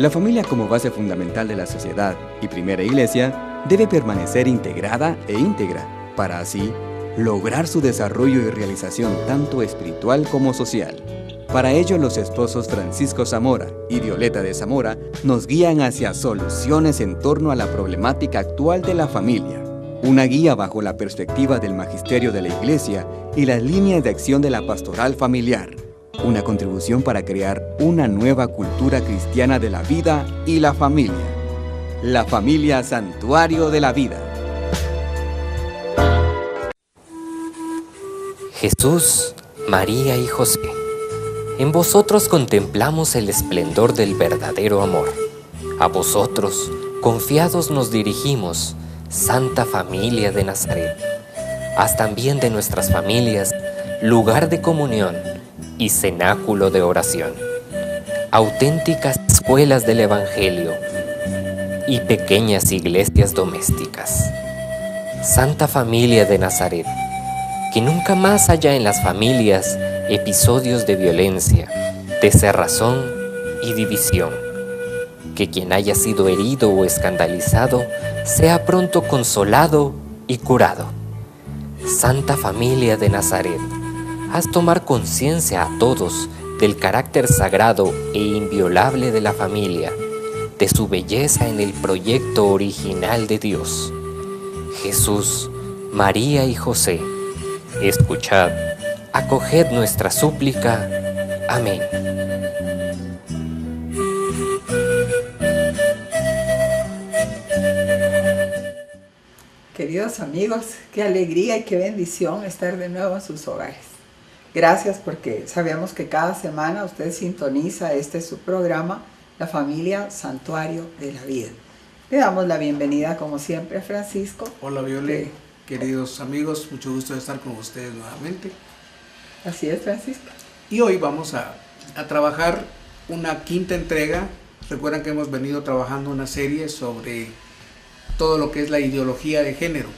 La familia como base fundamental de la sociedad y primera iglesia debe permanecer integrada e íntegra para así lograr su desarrollo y realización tanto espiritual como social. Para ello, los esposos Francisco Zamora y Violeta de Zamora nos guían hacia soluciones en torno a la problemática actual de la familia. Una guía bajo la perspectiva del magisterio de la Iglesia y las líneas de acción de la pastoral familiar. Una contribución para crear una nueva cultura cristiana de la vida y la familia. La familia Santuario de la Vida. Jesús, María y José, en vosotros contemplamos el esplendor del verdadero amor. A vosotros, confiados nos dirigimos, Santa Familia de Nazaret. Haz también de nuestras familias lugar de comunión y cenáculo de oración, auténticas escuelas del Evangelio y pequeñas iglesias domésticas. Santa Familia de Nazaret, que nunca más haya en las familias episodios de violencia, de cerrazón y división. Que quien haya sido herido o escandalizado sea pronto consolado y curado. Santa Familia de Nazaret, haz tomar conciencia a todos del carácter sagrado e inviolable de la familia, de su belleza en el proyecto original de Dios. Jesús, María y José, escuchad, acoged nuestra súplica. Amén. Queridos amigos, qué alegría y qué bendición estar de nuevo en sus hogares. Gracias porque sabemos que cada semana usted sintoniza su programa, La Familia Santuario de la Vida. Le damos la bienvenida como siempre a Francisco. Hola Viole, queridos amigos, mucho gusto de estar con ustedes nuevamente. Así es, Francisco. Y hoy vamos a trabajar una quinta entrega. Recuerdan que hemos venido trabajando una serie sobre todo lo que es la ideología de género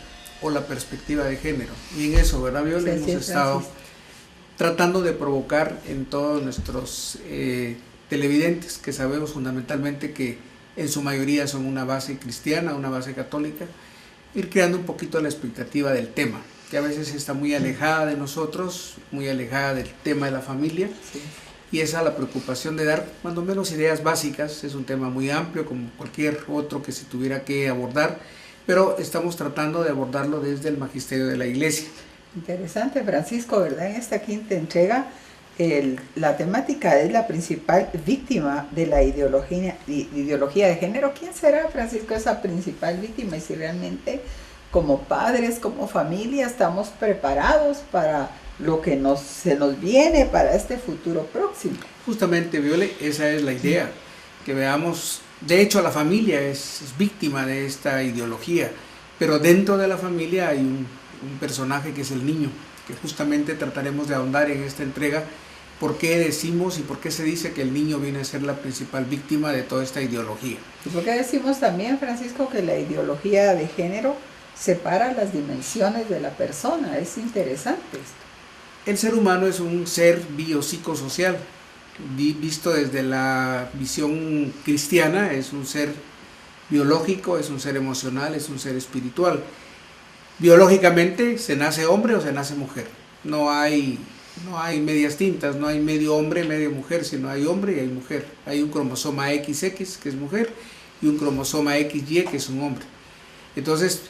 o la perspectiva de género. Y en eso, ¿verdad, Viole? Sí, hemos estado Francisco, tratando de provocar en todos nuestros televidentes, que sabemos fundamentalmente que en su mayoría son una base cristiana, una base católica, ir creando un poquito la expectativa del tema, que a veces está muy alejada de nosotros, muy alejada del tema de la familia. sí. Y esa es la preocupación de dar, cuando menos, ideas básicas. Es un tema muy amplio, como cualquier otro que se tuviera que abordar, pero estamos tratando de abordarlo desde el magisterio de la Iglesia. Interesante, Francisco, ¿verdad? En esta quinta entrega, la temática es la principal víctima de la ideología de género. ¿Quién será, Francisco, esa principal víctima? Y si realmente, como padres, como familia, estamos preparados para lo que se nos viene para este futuro próximo. Justamente, Viole, esa es la idea, que veamos, de hecho la familia es víctima de esta ideología, pero dentro de la familia hay un personaje que es el niño, que justamente trataremos de ahondar en esta entrega, por qué decimos y por qué se dice que el niño viene a ser la principal víctima de toda esta ideología. ¿Y por qué decimos también, Francisco, que la ideología de género separa las dimensiones de la persona? Es interesante esto. El ser humano es un ser biopsicosocial, visto desde la visión cristiana, es un ser biológico, es un ser emocional, es un ser espiritual. Biológicamente se nace hombre o se nace mujer, no hay medias tintas, no hay medio hombre, medio mujer, sino hay hombre y hay mujer. Hay un cromosoma XX, que es mujer, y un cromosoma XY, que es un hombre. Entonces,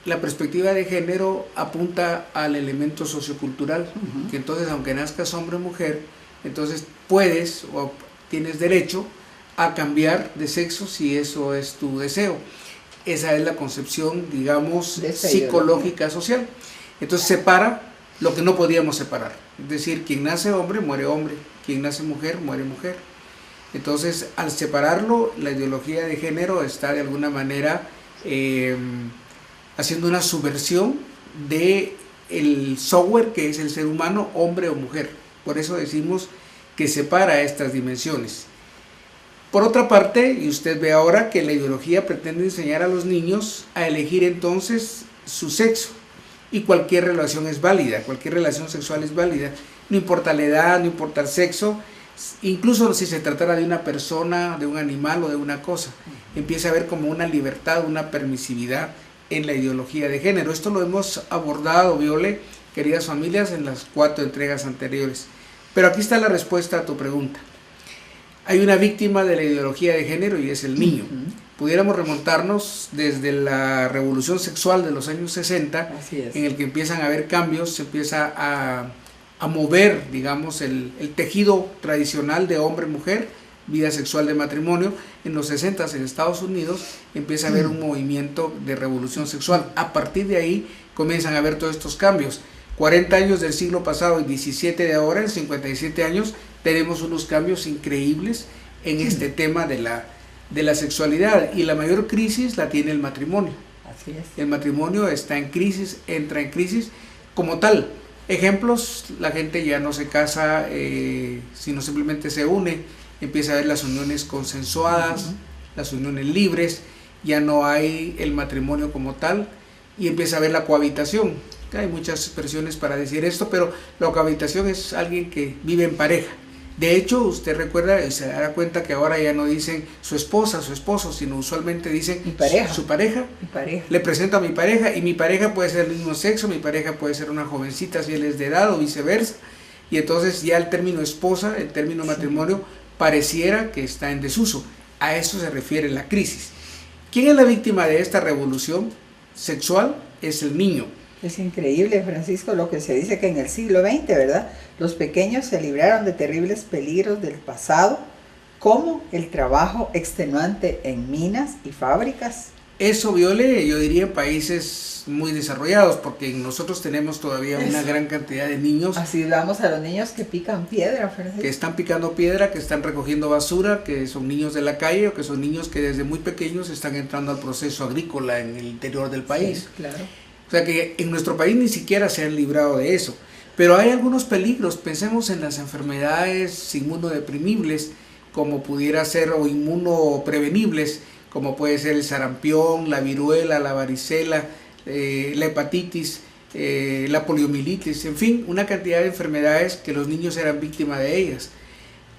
la perspectiva de género apunta al elemento sociocultural, que entonces, aunque nazcas hombre o mujer, entonces puedes o tienes derecho a cambiar de sexo si eso es tu deseo. Esa es la concepción, digamos, psicológica social. Entonces separa lo que no podíamos separar. Es decir, quien nace hombre, muere hombre. Quien nace mujer, muere mujer. Entonces, al separarlo, la ideología de género está de alguna manera haciendo una subversión del software que es el ser humano, hombre o mujer. Por eso decimos que separa estas dimensiones. Por otra parte, y usted ve ahora que la ideología pretende enseñar a los niños a elegir entonces su sexo, y cualquier relación es válida, cualquier relación sexual es válida, no importa la edad, no importa el sexo, incluso si se tratara de una persona, de un animal o de una cosa, empieza a haber como una libertad, una permisividad en la ideología de género. Esto lo hemos abordado, Viole, queridas familias, en las 4 entregas anteriores. Pero aquí está la respuesta a tu pregunta. Hay una víctima de la ideología de género y es el niño. Pudiéramos remontarnos desde la revolución sexual de los años 60, en el que empiezan a haber cambios, se empieza a mover, digamos, el tejido tradicional de hombre-mujer, vida sexual de matrimonio. En los 60 en Estados Unidos empieza a haber un movimiento de revolución sexual. A partir de ahí comienzan a haber todos estos cambios. 40 años del siglo pasado y 17 de ahora, en 57 años, tenemos unos cambios increíbles en este tema de la sexualidad, y la mayor crisis la tiene el matrimonio. Así es. El matrimonio está en crisis, entra en crisis como tal. Ejemplos: la gente ya no se casa, sino simplemente se une, empieza a haber las uniones consensuadas, las uniones libres, ya no hay el matrimonio como tal, y empieza a haber la cohabitación. Hay muchas expresiones para decir esto, pero la cohabitación es alguien que vive en pareja. De hecho, usted recuerda y se dará cuenta que ahora ya no dicen su esposa, su esposo, sino usualmente dicen mi pareja. Su pareja. Mi pareja. Le presento a mi pareja, y mi pareja puede ser del mismo sexo, mi pareja puede ser una jovencita si él es de edad o viceversa. Y entonces ya el término esposa, el término matrimonio, pareciera que está en desuso. A eso se refiere la crisis. ¿Quién es la víctima de esta revolución sexual? Es el niño. Es increíble, Francisco, lo que se dice que en el siglo XX, ¿verdad?, los pequeños se libraron de terribles peligros del pasado, como el trabajo extenuante en minas y fábricas. Eso, Viole, yo diría en países muy desarrollados, porque nosotros tenemos todavía una gran cantidad de niños. Así vamos a los niños que pican piedra, Francisco. Que están picando piedra, que están recogiendo basura, que son niños de la calle, o que son niños que desde muy pequeños están entrando al proceso agrícola en el interior del país. Sí, claro. O sea que en nuestro país ni siquiera se han librado de eso. Pero hay algunos peligros. Pensemos en las enfermedades inmunodeprimibles, como pudiera ser, o inmunoprevenibles, como puede ser el sarampión, la viruela, la varicela, la hepatitis, la poliomielitis, en fin, una cantidad de enfermedades que los niños eran víctimas de ellas.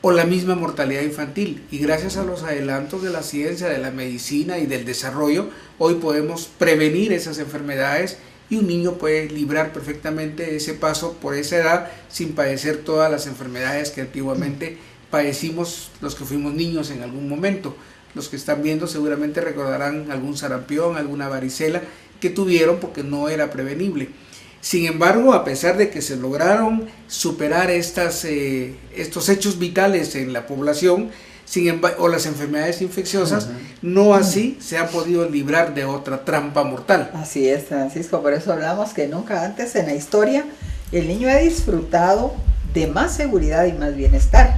O la misma mortalidad infantil. Y gracias a los adelantos de la ciencia, de la medicina y del desarrollo, hoy podemos prevenir esas enfermedades, y un niño puede librar perfectamente ese paso por esa edad sin padecer todas las enfermedades que antiguamente padecimos los que fuimos niños en algún momento. Los que están viendo seguramente recordarán algún sarampión, alguna varicela que tuvieron porque no era prevenible. Sin embargo, a pesar de que se lograron superar estos hechos vitales en la población, o las enfermedades infecciosas, no así se ha podido librar de otra trampa mortal. Así es, Francisco, por eso hablamos que nunca antes en la historia el niño ha disfrutado de más seguridad y más bienestar,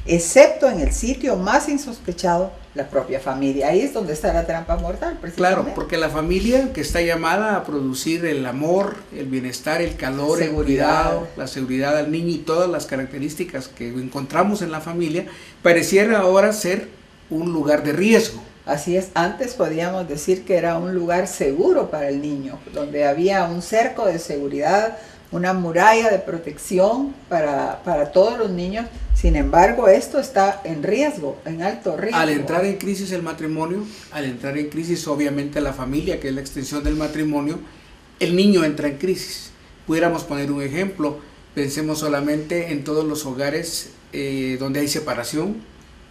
excepto en el sitio más insospechado, la propia familia. Ahí es donde está la trampa mortal, precisamente. Claro, porque la familia, que está llamada a producir el amor, el bienestar, el calor, seguridad, el cuidado, la seguridad al niño y todas las características que encontramos en la familia, pareciera ahora ser un lugar de riesgo. Así es, antes podíamos decir que era un lugar seguro para el niño, donde había un cerco de seguridad, una muralla de protección para todos los niños. Sin embargo, esto está en riesgo, en alto riesgo. Al entrar en crisis el matrimonio, al entrar en crisis obviamente la familia, que es la extensión del matrimonio, el niño entra en crisis. Pudiéramos poner un ejemplo, pensemos solamente en todos los hogares donde hay separación,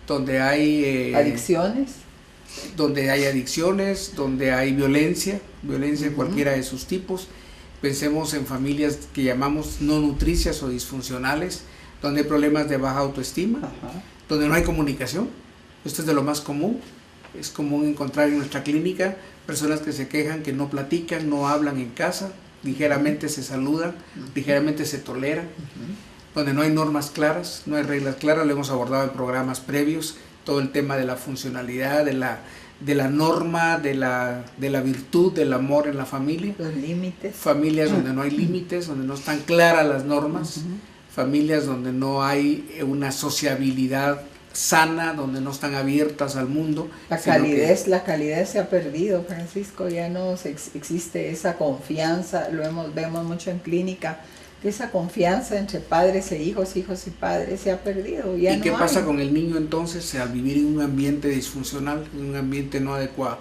donde hay adicciones, donde hay violencia en cualquiera de sus tipos. Pensemos en familias que llamamos no nutricias o disfuncionales, donde hay problemas de baja autoestima, donde no hay comunicación. Esto es de lo más común. Es común encontrar en nuestra clínica personas que se quejan que no platican, no hablan en casa, ligeramente se saludan, ligeramente se toleran, donde no hay normas claras, no hay reglas claras. Lo hemos abordado en programas previos, todo el tema de la funcionalidad, de la norma, de la virtud, del amor en la familia. Los límites. Familias donde no hay límites, donde no están claras las normas. Familias donde no hay una sociabilidad sana, donde no están abiertas al mundo. La calidez se ha perdido, Francisco, ya no existe esa confianza, vemos mucho en clínica, esa confianza entre padres e hijos, hijos y padres se ha perdido. Ya ¿Y no qué pasa hay. con el niño entonces al vivir en un ambiente disfuncional, en un ambiente no adecuado?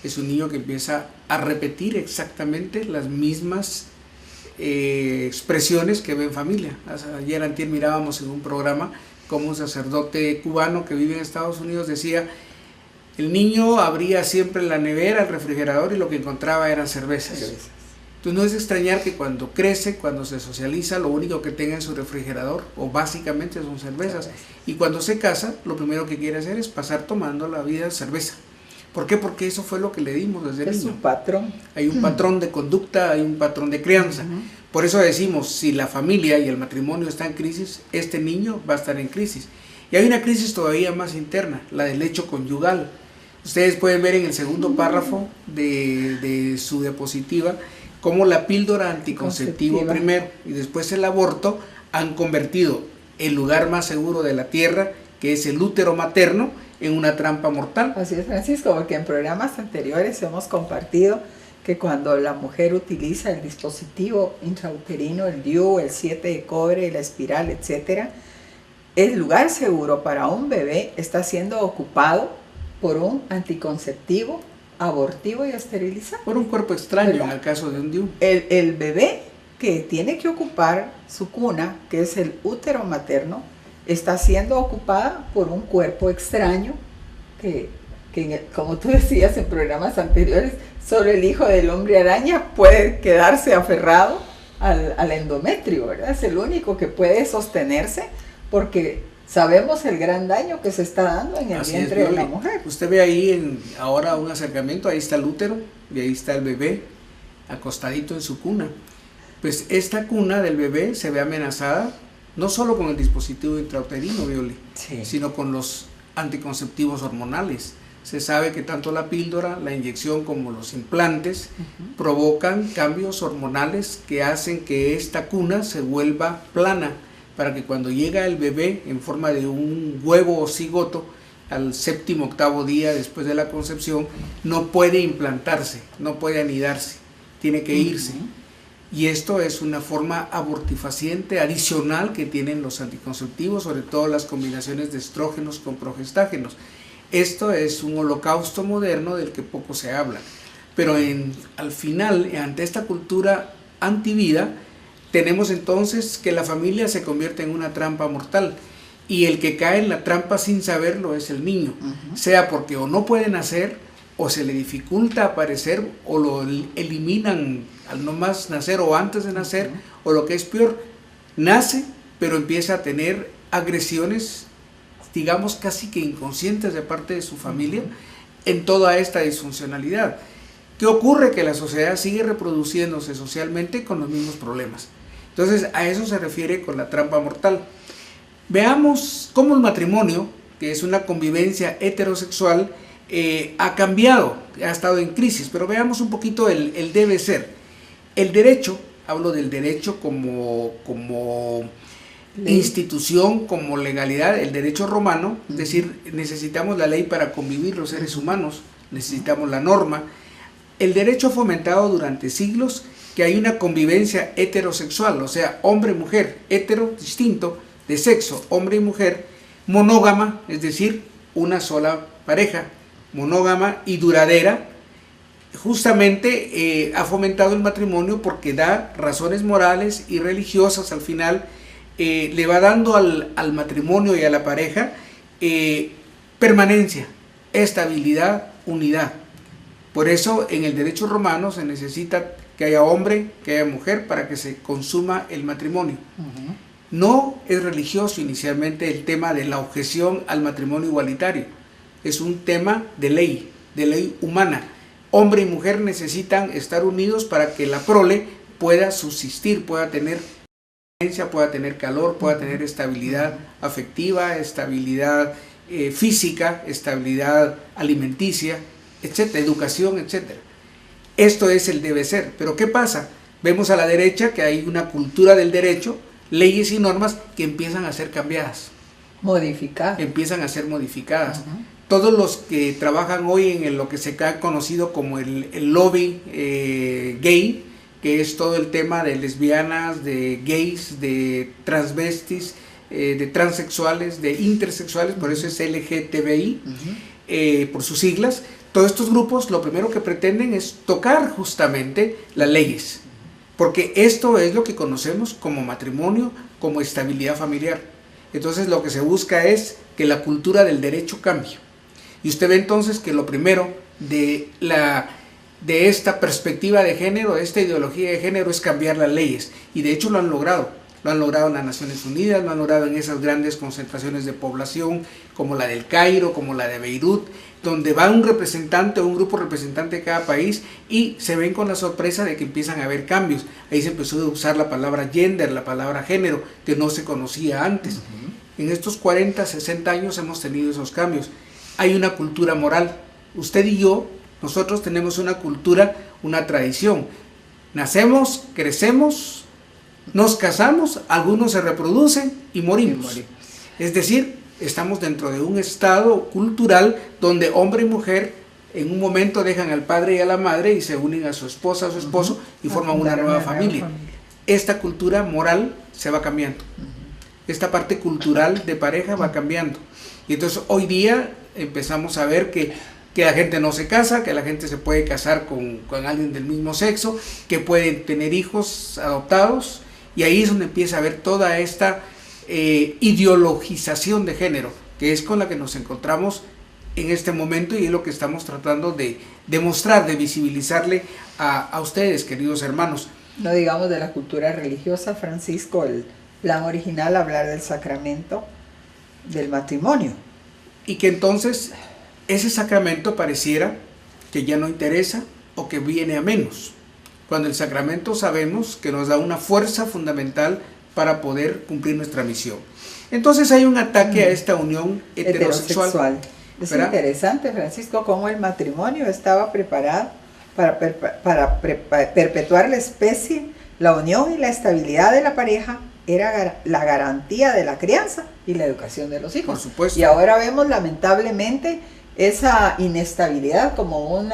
Es un niño que empieza a repetir exactamente las mismas expresiones que ve en familia. Ayer antier mirábamos en un programa como un sacerdote cubano que vive en Estados Unidos decía: el niño abría siempre la nevera, el refrigerador, y lo que encontraba eran cervezas. Entonces no es de extrañar que cuando crece, cuando se socializa, lo único que tenga en su refrigerador, o básicamente son cervezas. Y cuando se casa, lo primero que quiere hacer es pasar tomando la vida de cerveza. ¿Por qué? Porque eso fue lo que le dimos desde Es niño. su patrón. Hay un patrón de conducta, hay un patrón de crianza. Por eso decimos, si la familia y el matrimonio están en crisis, este niño va a estar en crisis. Y hay una crisis todavía más interna, la del hecho conyugal. Ustedes pueden ver en el segundo párrafo de su diapositiva cómo la píldora anticonceptiva primero y después el aborto han convertido el lugar más seguro de la tierra, que es el útero materno, en una trampa mortal. Así es, Francisco, porque en programas anteriores hemos compartido que cuando la mujer utiliza el dispositivo intrauterino, el DIU, el 7 de cobre, la espiral, etc., el lugar seguro para un bebé está siendo ocupado por un anticonceptivo, abortivo y esterilizante. Por un cuerpo extraño, ¿verdad? en el caso de un DIU. El bebé que tiene que ocupar su cuna, que es el útero materno, está siendo ocupada por un cuerpo extraño que como tú decías en programas anteriores, solo el hijo del hombre araña puede quedarse aferrado al endometrio, ¿verdad? Es el único que puede sostenerse, porque sabemos el gran daño que se está dando en el vientre de la mujer. Usted ve ahí ahora un acercamiento, ahí está el útero y ahí está el bebé acostadito en su cuna. Pues esta cuna del bebé se ve amenazada no solo con el dispositivo intrauterino, Violi, Sí. sino con los anticonceptivos hormonales. Se sabe que tanto la píldora, la inyección como los implantes provocan cambios hormonales que hacen que esta cuna se vuelva plana, para que cuando llega el bebé en forma de un huevo o cigoto al 7º, 8º día después de la concepción, no puede implantarse, no puede anidarse, tiene que irse. Y esto es una forma abortifaciente adicional que tienen los anticonceptivos, sobre todo las combinaciones de estrógenos con progestágenos. Esto es un holocausto moderno del que poco se habla. Pero al final, ante esta cultura antivida, tenemos entonces que la familia se convierte en una trampa mortal. Y el que cae en la trampa sin saberlo es el niño. Sea porque o no puede nacer, o se le dificulta aparecer, o lo eliminan al no más nacer o antes de nacer, o lo que es peor, nace, pero empieza a tener agresiones, digamos casi que inconscientes de parte de su familia, en toda esta disfuncionalidad. ¿Qué ocurre? Que la sociedad sigue reproduciéndose socialmente con los mismos problemas. Entonces, a eso se refiere con la trampa mortal. Veamos cómo el matrimonio, que es una convivencia heterosexual, ha cambiado, ha estado en crisis, pero veamos un poquito el debe ser. El derecho, hablo del derecho como institución, como legalidad, el derecho romano, es decir, necesitamos la ley para convivir los seres humanos, necesitamos la norma. El derecho ha fomentado durante siglos que hay una convivencia heterosexual, o sea, hombre-mujer, hetero, distinto, de sexo, hombre y mujer, monógama, es decir, una sola pareja, monógama y duradera. Justamente ha fomentado el matrimonio porque da razones morales y religiosas al final, le va dando al matrimonio y a la pareja permanencia, estabilidad, unidad. Por eso en el derecho romano se necesita que haya hombre, que haya mujer para que se consuma el matrimonio. No es religioso inicialmente el tema de la objeción al matrimonio igualitario, es un tema de ley humana. Hombre y mujer necesitan estar unidos para que la prole pueda subsistir, pueda tener calor, pueda tener estabilidad afectiva, estabilidad física, estabilidad alimenticia, etcétera, educación, etcétera. Esto es el debe ser. Pero ¿qué pasa? Vemos a la derecha que hay una cultura del derecho, leyes y normas que empiezan a ser cambiadas. Empiezan a ser modificadas. Todos los que trabajan hoy en lo que se ha conocido como el lobby gay, que es todo el tema de lesbianas, de gays, de transvestis, de transexuales, de intersexuales, por eso es LGTBI, por sus siglas. Todos estos grupos lo primero que pretenden es tocar justamente las leyes, porque esto es lo que conocemos como matrimonio, como estabilidad familiar. Entonces lo que se busca es que la cultura del derecho cambie. Y usted ve entonces que lo primero de esta perspectiva de género, de esta ideología de género, es cambiar las leyes. Y de hecho lo han logrado. Lo han logrado en las Naciones Unidas, lo han logrado en esas grandes concentraciones de población, como la del Cairo, como la de Beirut, donde va un representante o un grupo representante de cada país y se ven con la sorpresa de que empiezan a haber cambios. Ahí se empezó a usar la palabra gender, la palabra género, que no se conocía antes. En estos 40, 60 años hemos tenido esos cambios. Hay una cultura moral. Usted y yo, nosotros tenemos una cultura, una tradición. Nacemos, crecemos, nos casamos, algunos se reproducen y morimos. Es decir, estamos dentro de un estado cultural donde hombre y mujer en un momento dejan al padre y a la madre y se unen a su esposa, a su esposo y forman una nueva familia. Esta cultura moral se va cambiando. Esta parte cultural de pareja va cambiando. Y entonces hoy día empezamos a ver que la gente no se casa, que la gente se puede casar con alguien del mismo sexo, que pueden tener hijos adoptados. Y ahí es donde empieza a haber toda esta ideologización de género, que es con la que nos encontramos en este momento y es lo que estamos tratando de demostrar, de visibilizarle a ustedes, queridos hermanos. No digamos de la cultura religiosa, Francisco, el plan original, hablar del sacramento del matrimonio. Y que entonces ese sacramento pareciera que ya no interesa o que viene a menos, cuando el sacramento sabemos que nos da una fuerza fundamental para poder cumplir nuestra misión. Entonces hay un ataque a esta unión heterosexual. Es interesante, Francisco, cómo el matrimonio estaba preparado para perpetuar la especie, la unión y la estabilidad de la pareja, era la garantía de la crianza y la educación de los hijos. Por supuesto. Y ahora vemos lamentablemente esa inestabilidad como un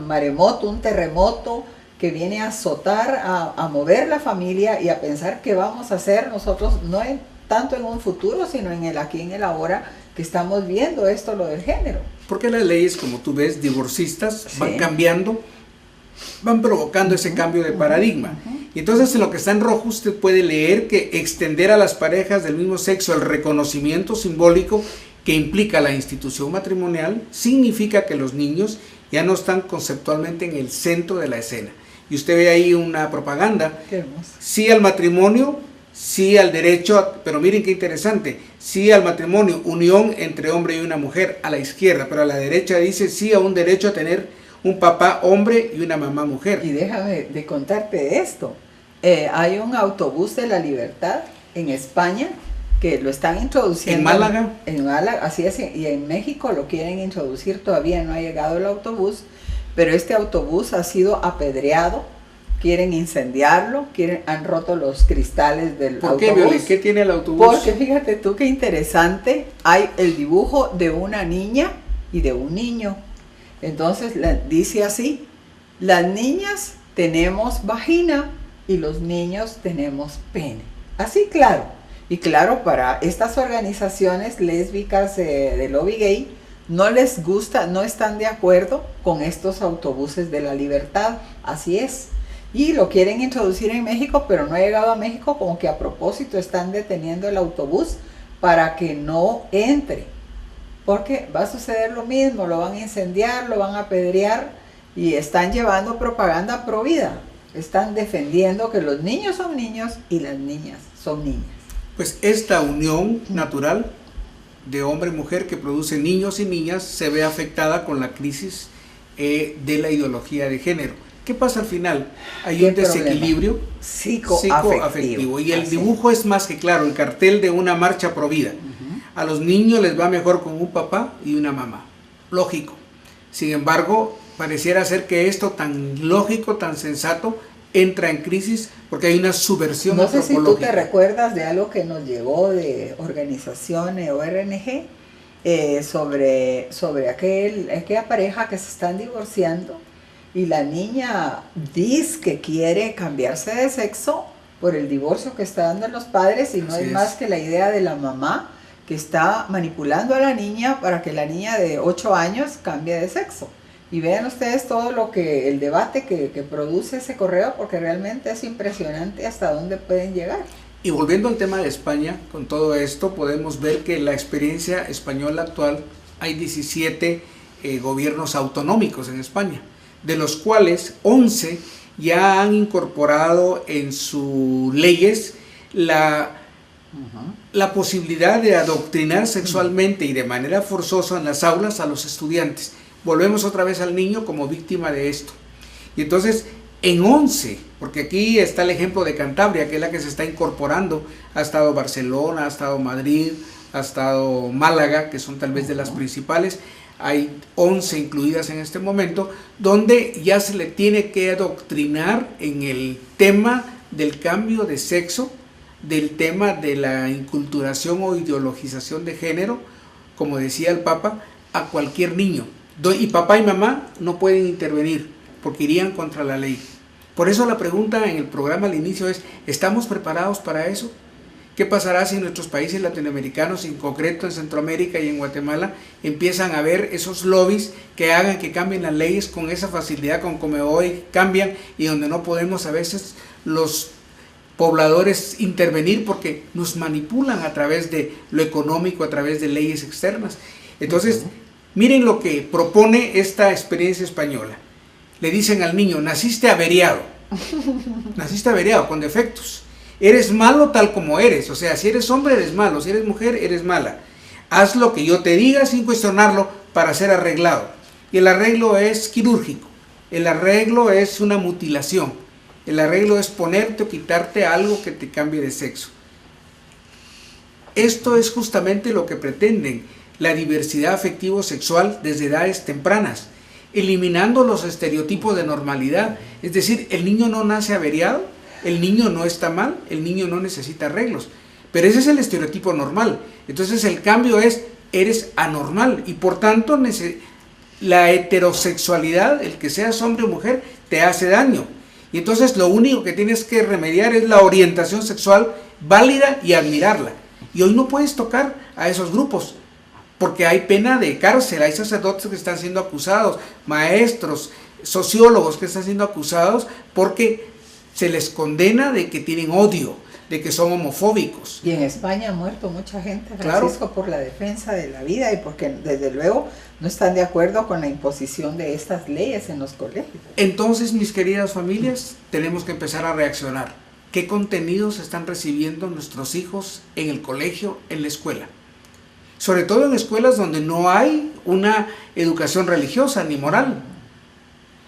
maremoto, un terremoto que viene a azotar, a mover la familia y a pensar qué vamos a hacer nosotros, no tanto en un futuro, sino en el aquí, en el ahora, que estamos viendo esto, lo del género. Porque las leyes, como tú ves, divorcistas, van cambiando, van provocando ese cambio de paradigma. Y entonces en lo que está en rojo usted puede leer que extender a las parejas del mismo sexo el reconocimiento simbólico que implica la institución matrimonial significa que los niños ya no están conceptualmente en el centro de la escena. Y usted ve ahí una propaganda, sí al matrimonio, sí al derecho, pero miren qué interesante, sí al matrimonio, unión entre hombre y una mujer a la izquierda, pero a la derecha dice sí a un derecho a tener un papá hombre y una mamá mujer. Y déjame de contarte esto, hay un autobús de la libertad en España que lo están introduciendo. ¿En Málaga? En Málaga, así es, y en México lo quieren introducir, todavía no ha llegado el autobús, pero este autobús ha sido apedreado, quieren incendiarlo, han roto los cristales del autobús. ¿Por qué, Violín? ¿Qué tiene el autobús? Porque fíjate tú qué interesante, hay el dibujo de una niña y de un niño. Entonces dice así, las niñas tenemos vagina y los niños tenemos pene. Así claro. Y claro, para estas organizaciones lésbicas de lobby gay, no les gusta, no están de acuerdo con estos autobuses de la libertad, así es. Y lo quieren introducir en México, pero no ha llegado a México, como que a propósito están deteniendo el autobús para que no entre. Porque va a suceder lo mismo, lo van a incendiar, lo van a apedrear y están llevando propaganda pro vida. Están defendiendo que los niños son niños y las niñas son niñas. Pues esta unión natural de hombre y mujer que produce niños y niñas se ve afectada con la crisis de la ideología de género. ¿Qué pasa al final? Hay un desequilibrio psicoafectivo. Y el dibujo es más que claro, el cartel de una marcha pro vida. A los niños les va mejor con un papá y una mamá. Lógico. Sin embargo, pareciera ser que esto tan lógico, tan sensato, entra en crisis porque hay una subversión antropológica. No sé si tú te recuerdas de algo que nos llegó de organizaciones ONG sobre aquella pareja que se están divorciando y la niña dice que quiere cambiarse de sexo por el divorcio que está dando los padres, y no es más que la idea de la mamá que está manipulando a la niña para que la niña de 8 años cambie de sexo. Y vean ustedes todo lo que, el debate que produce ese correo, porque realmente es impresionante hasta dónde pueden llegar. Y volviendo al tema de España, con todo esto podemos ver que la experiencia española actual, hay 17 gobiernos autonómicos en España, de los cuales 11 ya han incorporado en sus leyes la posibilidad de adoctrinar sexualmente y de manera forzosa en las aulas a los estudiantes. Volvemos otra vez al niño como víctima de esto. Y entonces, en 11, porque aquí está el ejemplo de Cantabria, que es la que se está incorporando, ha estado Barcelona, ha estado Madrid, ha estado Málaga, que son tal vez de las principales. Hay 11 incluidas en este momento, donde ya se le tiene que adoctrinar en el tema del cambio de sexo, del tema de la inculturación o ideologización de género, como decía el Papa, a cualquier niño. Y papá y mamá no pueden intervenir, porque irían contra la ley. Por eso la pregunta en el programa al inicio es, ¿estamos preparados para eso? ¿Qué pasará si en nuestros países latinoamericanos, en concreto en Centroamérica y en Guatemala, empiezan a haber esos lobbies que hagan que cambien las leyes con esa facilidad con como hoy cambian, y donde no podemos a veces los pobladores intervenir porque nos manipulan a través de lo económico, a través de leyes externas? Entonces, miren lo que propone esta experiencia española. Le dicen al niño, naciste averiado, con defectos. Eres malo tal como eres, o sea, si eres hombre eres malo, si eres mujer eres mala. Haz lo que yo te diga sin cuestionarlo para ser arreglado. Y el arreglo es quirúrgico, el arreglo es una mutilación, el arreglo es ponerte o quitarte algo que te cambie de sexo. Esto es justamente lo que pretenden, la diversidad afectivo-sexual desde edades tempranas, eliminando los estereotipos de normalidad. Es decir, el niño no nace averiado, el niño no está mal, el niño no necesita arreglos, pero ese es el estereotipo normal. Entonces el cambio es, eres anormal, y por tanto la heterosexualidad, el que seas hombre o mujer, te hace daño. Y entonces lo único que tienes que remediar es la orientación sexual válida y admirarla. Y hoy no puedes tocar a esos grupos, porque hay pena de cárcel, hay sacerdotes que están siendo acusados, maestros, sociólogos que están siendo acusados porque se les condena de que tienen odio, de que son homofóbicos. Y en España ha muerto mucha gente, Francisco, claro, por la defensa de la vida y porque desde luego no están de acuerdo con la imposición de estas leyes en los colegios. Entonces, mis queridas familias, tenemos que empezar a reaccionar. ¿Qué contenidos están recibiendo nuestros hijos en el colegio, en la escuela? Sobre todo en escuelas donde no hay una educación religiosa ni moral.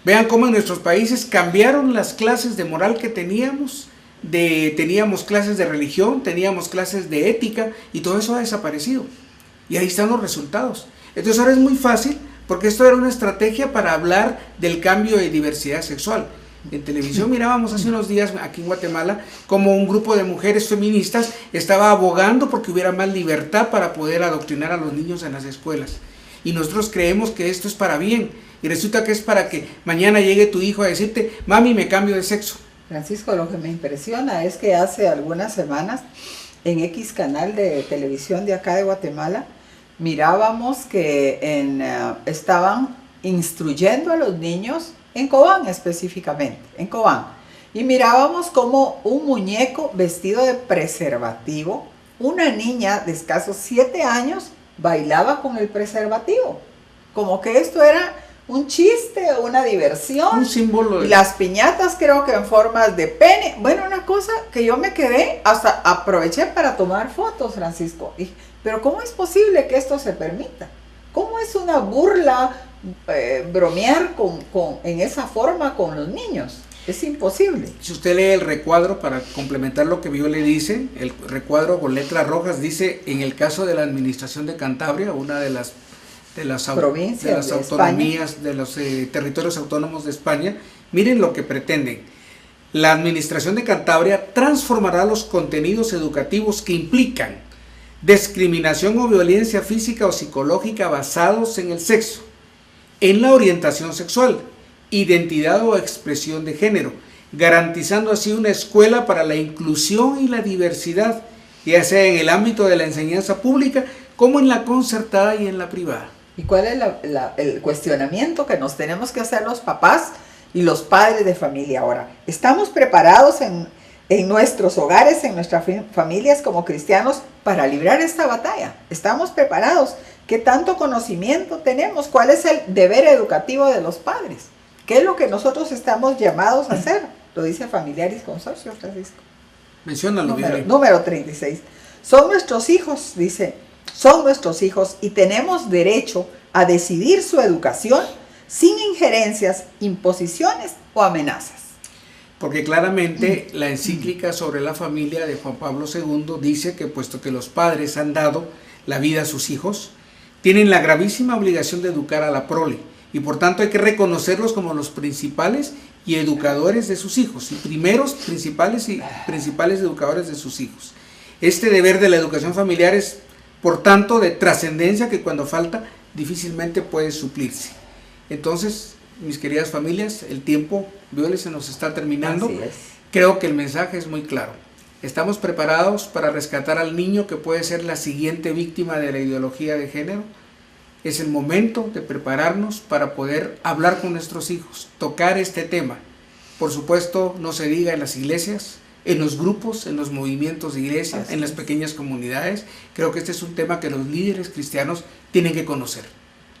Vean cómo en nuestros países cambiaron las clases de moral que teníamos, teníamos clases de religión, teníamos clases de ética, y todo eso ha desaparecido. Y ahí están los resultados. Entonces ahora es muy fácil, porque esto era una estrategia para hablar del cambio de diversidad sexual. En televisión mirábamos hace unos días aquí en Guatemala como un grupo de mujeres feministas estaba abogando porque hubiera más libertad para poder adoctrinar a los niños en las escuelas. Y nosotros creemos que esto es para bien, y resulta que es para que mañana llegue tu hijo a decirte, mami, me cambio de sexo. Francisco, lo que me impresiona es que hace algunas semanas en X canal de televisión de acá de Guatemala mirábamos que estaban instruyendo a los niños en Cobán específicamente, en Cobán, y mirábamos como un muñeco vestido de preservativo, una niña de escasos 7 años bailaba con el preservativo, como que esto era un chiste, una diversión, un símbolo. Y las piñatas creo que en formas de pene. Bueno, una cosa que yo me quedé, hasta aproveché para tomar fotos, Francisco. Pero ¿cómo es posible que esto se permita? ¿Cómo es una burla bromear en esa forma con los niños? Es imposible. Si usted lee el recuadro, para complementar lo que Vio le dice, el recuadro con letras rojas dice, en el caso de la administración de Cantabria, una de las provincias, de las autonomías, España, de los territorios autónomos de España, miren lo que pretenden. La administración de Cantabria transformará los contenidos educativos que implican discriminación o violencia física o psicológica basados en el sexo, en la orientación sexual identidad o expresión de género, garantizando así una escuela para la inclusión y la diversidad, ya sea en el ámbito de la enseñanza pública como en la concertada y en la privada. ¿Y cuál es el cuestionamiento que nos tenemos que hacer los papás y los padres de familia ahora? ¿Estamos preparados en nuestros hogares, en nuestras familias como cristianos para librar esta batalla? ¿Estamos preparados? ¿Qué tanto conocimiento tenemos? ¿Cuál es el deber educativo de los padres? ¿Qué es lo que nosotros estamos llamados a hacer? Lo dice Familiaris Consorcio, Francisco. Menciónalo, número 36. Son nuestros hijos, dice, son nuestros hijos y tenemos derecho a decidir su educación sin injerencias, imposiciones o amenazas. Porque claramente la encíclica sobre la familia de Juan Pablo II dice que puesto que los padres han dado la vida a sus hijos, tienen la gravísima obligación de educar a la prole y por tanto hay que reconocerlos como los principales y educadores de sus hijos, y primeros principales educadores de sus hijos. Este deber de la educación familiar es, por tanto, de trascendencia que cuando falta difícilmente puede suplirse. Entonces, mis queridas familias, el tiempo, Viole, se nos está terminando. Así es. Creo que el mensaje es muy claro. ¿Estamos preparados para rescatar al niño que puede ser la siguiente víctima de la ideología de género? Es el momento de prepararnos para poder hablar con nuestros hijos, tocar este tema. Por supuesto, no se diga en las iglesias, en los grupos, en los movimientos de iglesias, en las pequeñas comunidades. Creo que este es un tema que los líderes cristianos tienen que conocer.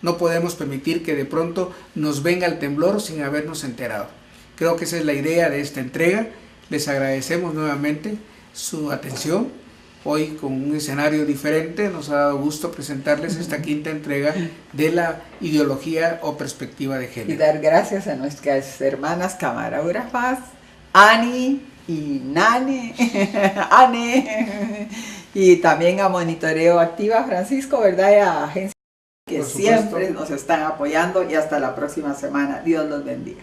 No podemos permitir que de pronto nos venga el temblor sin habernos enterado. Creo que esa es la idea de esta entrega. Les agradecemos nuevamente su atención. Hoy con un escenario diferente nos ha dado gusto presentarles esta quinta entrega de la ideología o perspectiva de género. Y dar gracias a nuestras hermanas camarógrafas, Ani y Nane, Ane, y también a Monitoreo Activa, Francisco, ¿verdad? Y a agencias que siempre nos están apoyando y hasta la próxima semana. Dios los bendiga.